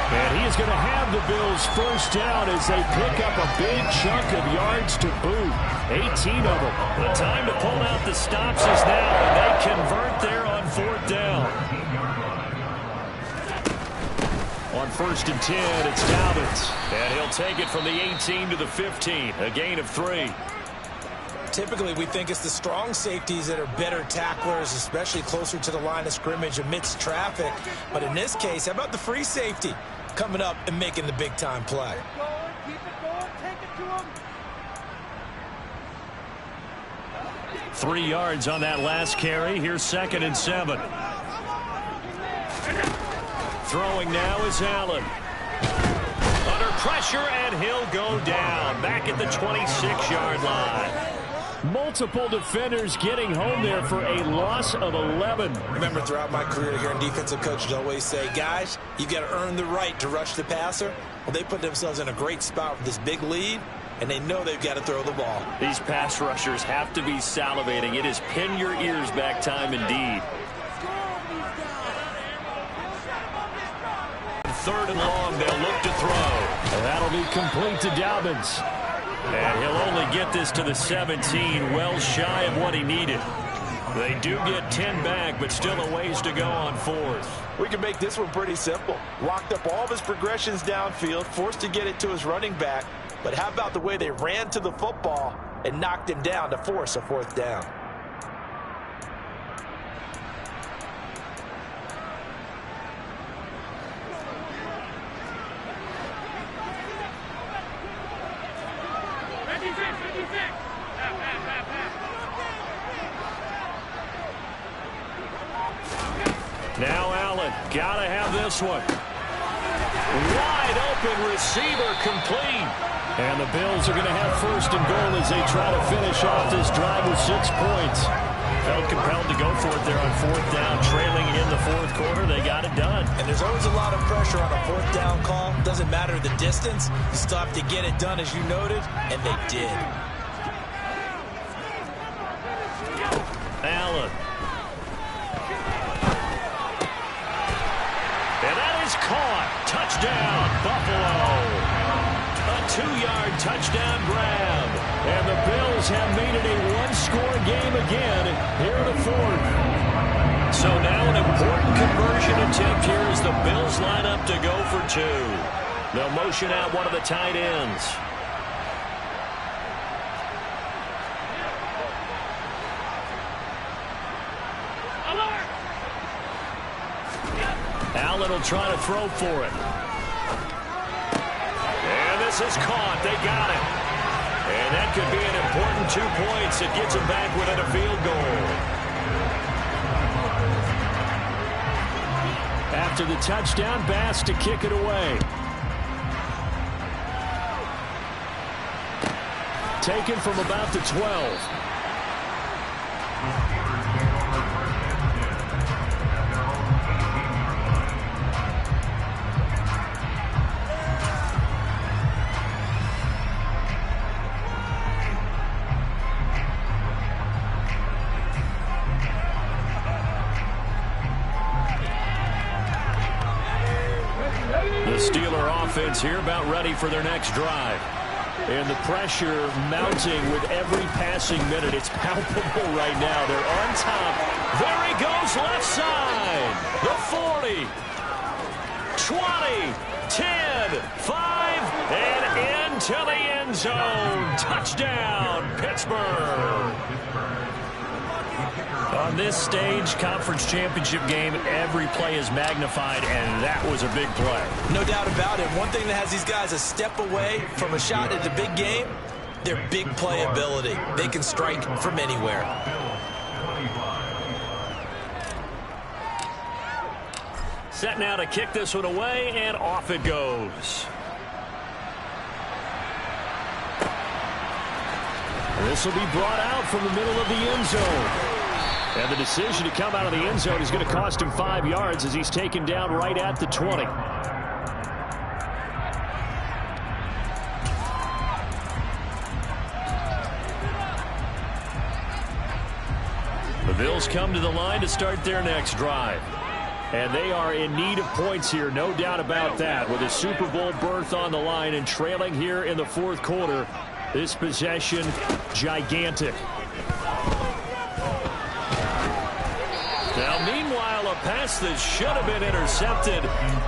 Speaker 3: And he is going to have the Bills 1st down as they pick up a big chunk of yards to boot. 18 of them. The time to pull out the stops is now, and they convert there on 4th down. On 1st and 10, it's Dobbins. And he'll take it from the 18 to the 15, a gain of 3.
Speaker 4: Typically, we think it's the strong safeties that are better tacklers, especially closer to the line of scrimmage amidst traffic. But in this case, how about the free safety coming up and making the big-time play?
Speaker 5: Keep it going, take it to him.
Speaker 3: 3 yards on that last carry. Here's 2nd and 7. Throwing now is Allen. Under pressure, and he'll go down. Back at the 26-yard line. Multiple defenders getting home there for a loss of 11.
Speaker 4: Remember, throughout my career here in defensive coaches always say, guys, you've got to earn the right to rush the passer. Well, they put themselves in a great spot with this big lead, and they know they've got to throw the ball.
Speaker 3: These pass rushers have to be salivating. It is pin your ears back time indeed. 3rd and long, they'll look to throw. And that'll be complete to Dobbins. And he'll only get this to the 17, well shy of what he needed. They do get 10 back, but still a ways to go on 4th.
Speaker 4: We can make this one pretty simple. Locked up all of his progressions downfield, forced to get it to his running back. But how about the way they ran to the football and knocked him down to force a 4th down?
Speaker 3: Now Allen, gotta have this one. Wide open receiver, complete. And the Bills are going to have 1st and goal as they try to finish off this drive with 6 points. Felt compelled to go for it there on 4th down, trailing in the 4th quarter. They got it done.
Speaker 4: And there's always a lot of pressure on a 4th down call. Doesn't matter the distance. You still have to get it done, as you noted, and they did.
Speaker 3: Allen. And that is caught. Touchdown, Buffalo. A 2-yard touchdown grab. And the Bills have made it a 1-score game again here in the 4th. So now an important conversion attempt here as the Bills line up to go for 2. They'll motion out one of the tight ends. Allen will try to throw for it. And this is caught. They got it. And that could be an important 2 points. It gets them back within a field goal. After the touchdown, Bass to kick it away. Taken from about the 12. Offense here about ready for their next drive. And the pressure mounting with every passing minute. It's palpable right now. They're on top. There he goes, left side. The 40, 20, 10, 5, and into the end zone. Touchdown, Pittsburgh. On this stage, conference championship game, every play is magnified, and that was a big play.
Speaker 4: No doubt about it. One thing that has these guys a step away from a shot at the big game, their big play ability. They can strike from anywhere.
Speaker 3: Set now to kick this one away, and off it goes. This will be brought out from the middle of the end zone. And the decision to come out of the end zone is going to cost him 5 yards as he's taken down right at the 20. The Bills come to the line to start their next drive. And they are in need of points here, no doubt about that, with a Super Bowl berth on the line and trailing here in the 4th quarter. This possession, gigantic. Now, meanwhile, a pass that should have been intercepted,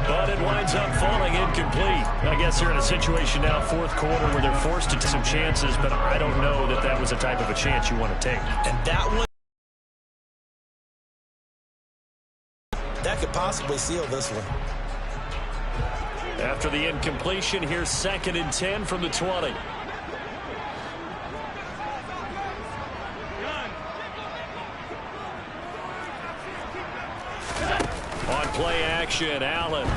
Speaker 3: but it winds up falling incomplete. I guess they're in a situation now, fourth quarter, where they're forced to take some chances, but I don't know that that was the type of a chance you want to take.
Speaker 4: And that one, that could possibly seal this one.
Speaker 3: After the incompletion, here's 2nd and 10 from the 20. On play action, Allen.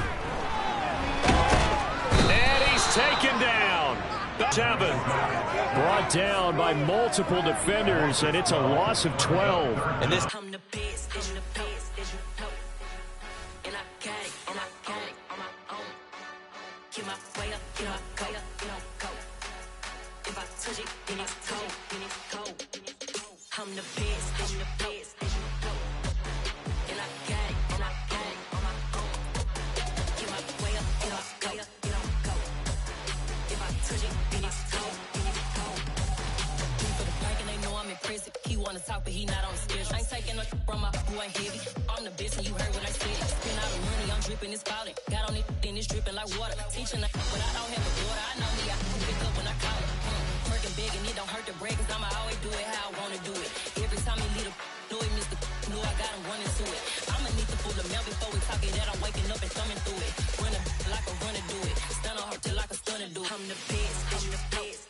Speaker 3: And he's taken down. 7. Brought down by multiple defenders, and it's a loss of 12.
Speaker 4: And this
Speaker 6: talk, but he not on the schedule. I ain't taking no from my who ain't heavy. I'm the best, and you heard what I said. Spend all the money, I'm dripping, it's falling. Got on it, then it's dripping like water. Teaching, but I don't have a daughter. I know me, I can pick up when I call it. Working big, and it don't hurt to break, cause I'ma always do it how I wanna do it. Every time he lead a know it, Mr. Know I got him running to it. I'ma need to pull the mail before we talk it that I'm waking up and thumbing through it. Run like a runner do it. Stun on her till like a stunner do it. I'm the best, I'm the best.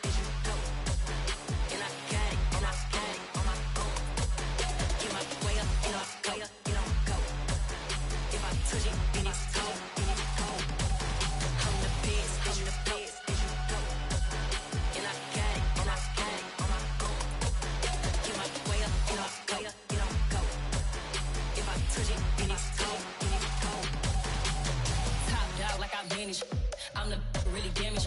Speaker 6: I'm the really damaged.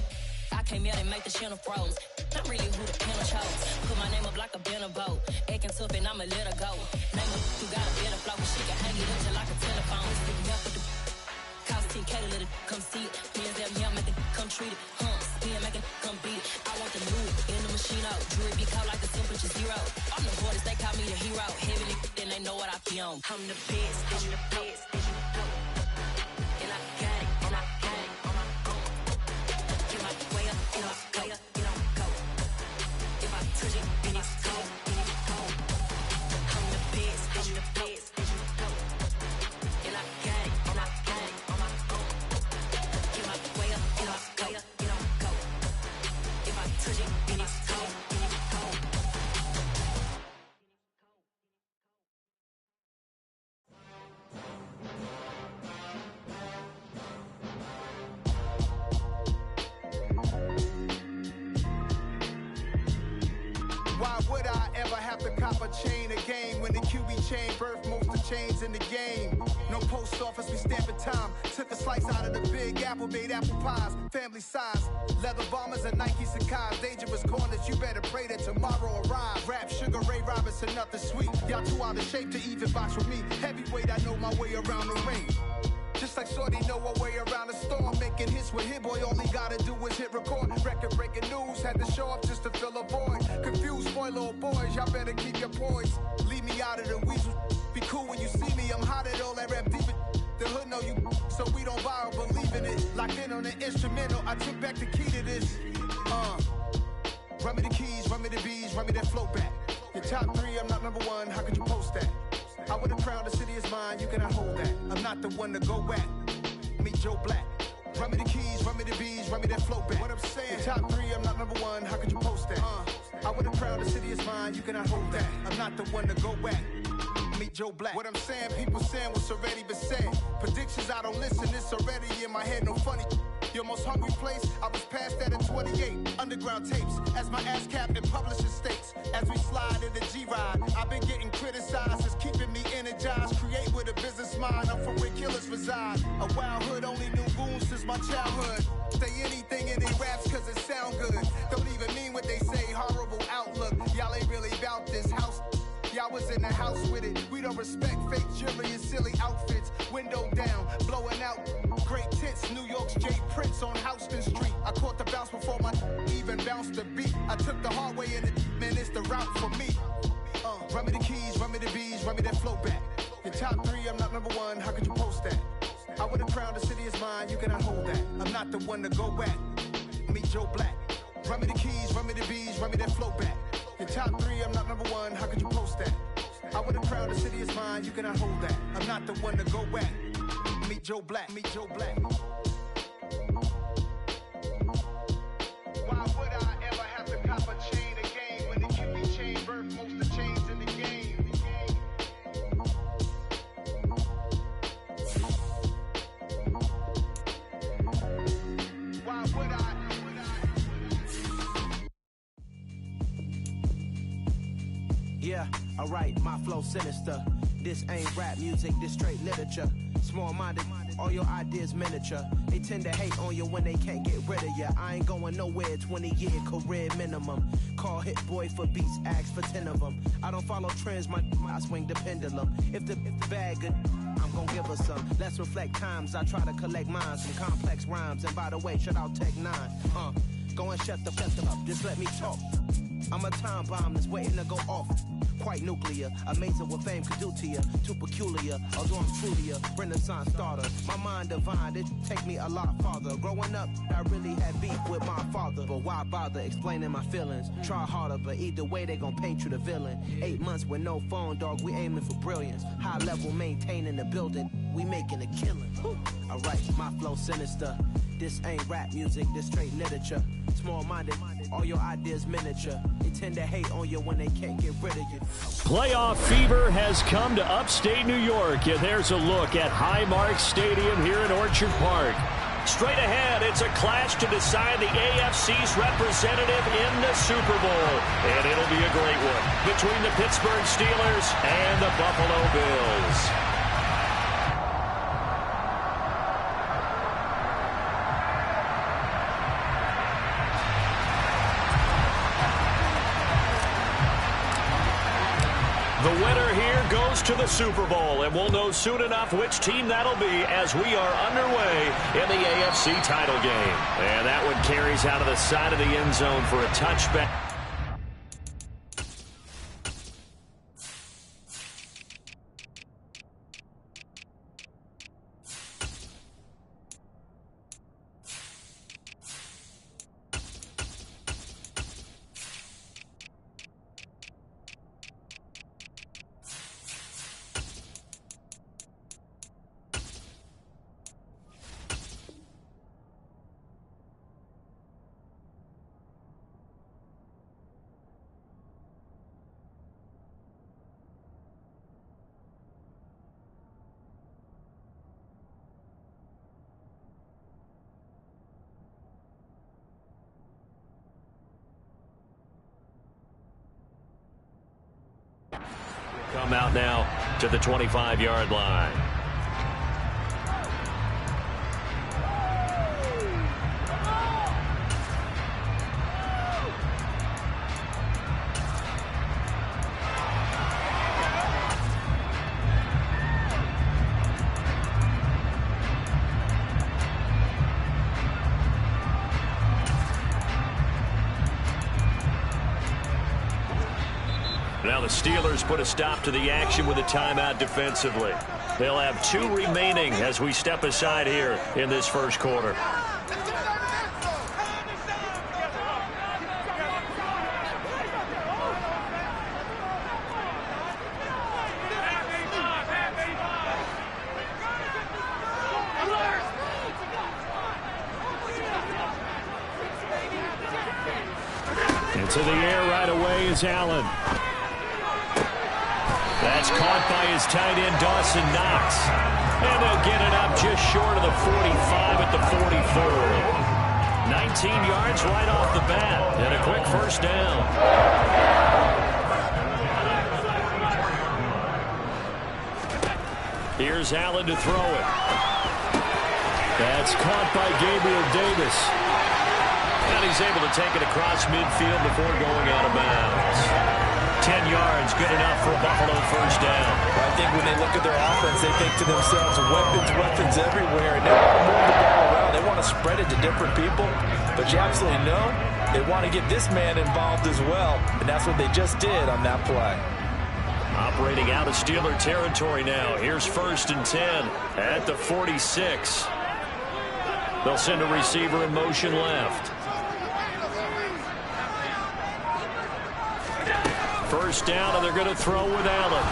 Speaker 6: I came out and make the channel froze. I'm really who the panel chose. Put my name up like a banner boat. Acting tough and I'ma let her go. Name her who got a better flow. She can hang it up just like a telephone. Stick me up with the cost 10K to let it come see it. Hands down here, make it come treat it. Spin, make it come beat it. I want the new in the machine out. Jewelry be caught like a temperature 0. I'm the hardest, they call me the hero. Heavily, then they know what I be on. I'm the best, I'm the best. And I got it, and I got it.
Speaker 7: Why would I ever have to cop a chain a game when the QB chain birthed most of chains in the game? No post office, we stamping time. Took a slice out of the big apple, made apple pies, family size. Leather bombers and Nike Sacai's. Dangerous corners, you better pray that tomorrow arrive. Rap, Sugar Ray Robinson, nothing sweet. Y'all too out of shape to even box with me. Heavyweight, I know my way around the ring. Just like Shorty know her way around the storm. Making hits with Hit Boy, all he gotta do is hit record. Record-breaking news, had to show up just to fill a void. Confused, boy, little boys, y'all better keep your poise. Leave me out of the weasel. Be cool when you see me, I'm hot at all that rap deep. The hood know you, so we don't buy or believe in it. Locked in on the instrumental, I took back the key to this. Run me the keys, run me the bees, run me that flow back. Your top 3, I'm not number 1, how could you post that? I would have crowned the city is mine, you cannot hold that. I'm not the one to go back. Meet Joe Black. Run me the keys, run me the bees, run me that flow back. What I'm saying, your top 3, I'm not number 1, how could you post that? I would have crowned the city is mine, you cannot hold that. I'm not the one to go back. Meet Joe Black. What I'm saying, people saying what's already been said. Predictions, I don't listen, it's already in my head, no funny. Your most hungry place, I was past that at 28. Underground tapes, as my ass capped in publishing states. As we slide in the G-Ride, I've been getting criticized, it's keeping me energized. Create with a business mind, I'm from where killers reside. A wild hood, only knew goons since my childhood. Say anything in their raps cause it sound good. Don't even mean what they say, horrible outlook. Y'all ain't really about this house. Y'all was in the house with it. We don't respect fake jewelry and silly outfits. Window down, blowing out. Great tits, New York's J. Prince on Houston Street. I caught the bounce before my even bounced the beat. I took the hard way in it, man, it's the route for me. Run me the keys, run me the bees, run me that flow back. Your top 3, I'm not number 1, how could you post that? I would have crowned the city is mine, you cannot hold that. I'm not the one to go back. Meet Joe Black. Run me the keys, run me the bees, run me that flow back. Your top 3, I'm not number 1, how could you post that? I would have crowned the city is mine, you cannot hold that. I'm not the one to go back. Meet Joe Black, meet Joe Black. Why would I ever have to cop a chain again when the QB chain birthed most of the chains in the game? Why would I?
Speaker 8: Yeah, alright, my flow sinister. This ain't rap music, this straight literature. Small-minded, all your ideas miniature. They tend to hate on you when they can't get rid of you. I ain't going nowhere, 20-year career minimum. Call Hit Boy for beats, ask for 10 of them. I don't follow trends, I swing the pendulum. If the bag good, I'm gon' give her some. Let's reflect times, I try to collect mine. Some complex rhymes, and by the way, shout out Tech 9. Go and shut them up, just let me talk. I'm a time bomb that's waiting to go off. Quite nuclear, amazing what fame could do to you. Too peculiar, although I'm truly a Renaissance starter. My mind divine, it take me a lot farther. Growing up, I really had beef with my father. But why bother explaining my feelings? Try harder, but either way they gon' paint you the villain. 8 months with no phone, dog, we aiming for brilliance. High level maintaining the building, we making a killing. Alright, my flow sinister. This ain't rap music, this straight literature. Small-minded, all your ideas miniature. They tend to hate on you when they can't get rid of you.
Speaker 3: Playoff fever has come to upstate New York, and there's a look at Highmark Stadium here in Orchard Park. Straight ahead, it's a clash to decide the AFC's representative in the Super Bowl. And it'll be a great one between the Pittsburgh Steelers and the Buffalo Bills. The winner here goes to the Super Bowl, and we'll know soon enough which team that'll be as we are underway in the AFC title game. And that one carries out of the side of the end zone for a touchback. Come out now to the 25-yard line. Now the Steelers put a stop to the action with a timeout defensively. They'll have 2 remaining as we step aside here in this first quarter. Into the air right away is Allen. That's caught by his tight end, Dawson Knox. And they'll get it up just short of the 45 at the 44. 19 yards right off the bat. And a quick first down. Here's Allen to throw it. That's caught by Gabriel Davis. And he's able to take it across midfield before going out of bounds. 10 yards, good enough for a Buffalo first down.
Speaker 4: I think when they look at their offense, they think to themselves, weapons everywhere. And they want to move the ball around. They want to spread it to different people. But you absolutely know they want to get this man involved as well. And that's what they just did on that play.
Speaker 3: Operating out of Steeler territory now. Here's 1st and 10 at the 46. They'll send a receiver in motion left. 1st down, and they're going to throw with Allen.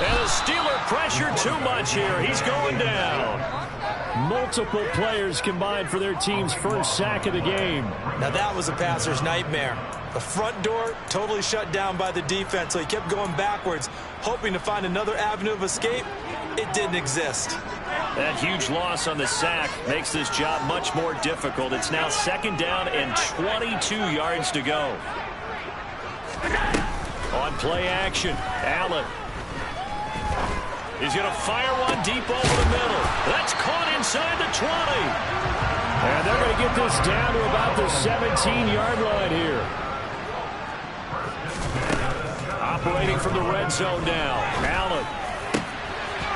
Speaker 3: And the Steeler pressure too much here. He's going down. Multiple players combined for their team's first sack of the game.
Speaker 4: Now that was a passer's nightmare. The front door totally shut down by the defense, so he kept going backwards, hoping to find another avenue of escape. It didn't exist.
Speaker 3: That huge loss on the sack makes this job much more difficult. It's now 2nd down and 22 yards to go. On play action, Allen. He's going to fire one deep over the middle. That's caught inside the 20. And they're going to get this down to about the 17-yard line here. Operating from the red zone now, Allen.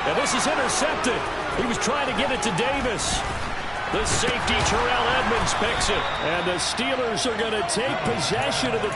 Speaker 3: And this is intercepted. He was trying to get it to Davis. The safety, Terrell Edmonds, picks it. And the Steelers are going to take possession of the...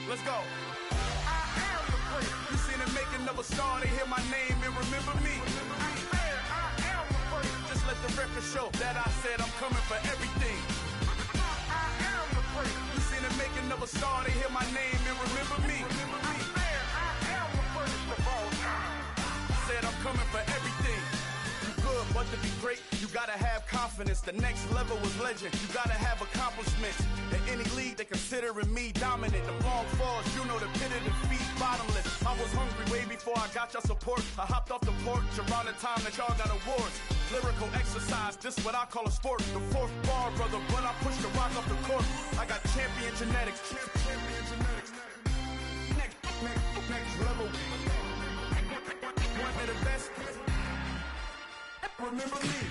Speaker 7: Let's go. You seen the making of a star, they hear my name and remember me. Just let the record show that I said I'm coming for everything. You seen the making of a star, they hear my name and remember me. Said I'm coming for everything. Good, but to be great, you gotta have confidence. The next level was legend. You gotta have accomplishments. In any league, they considering me dominant. The long falls, you know the pit of defeat, bottomless. I was hungry way before I got your support. I hopped off the porch around the time that y'all got awards. Lyrical exercise, this what I call a sport. The 4th bar, brother, when I push the rock off the court. I got champion genetics. Next level. One of the best. Remember me.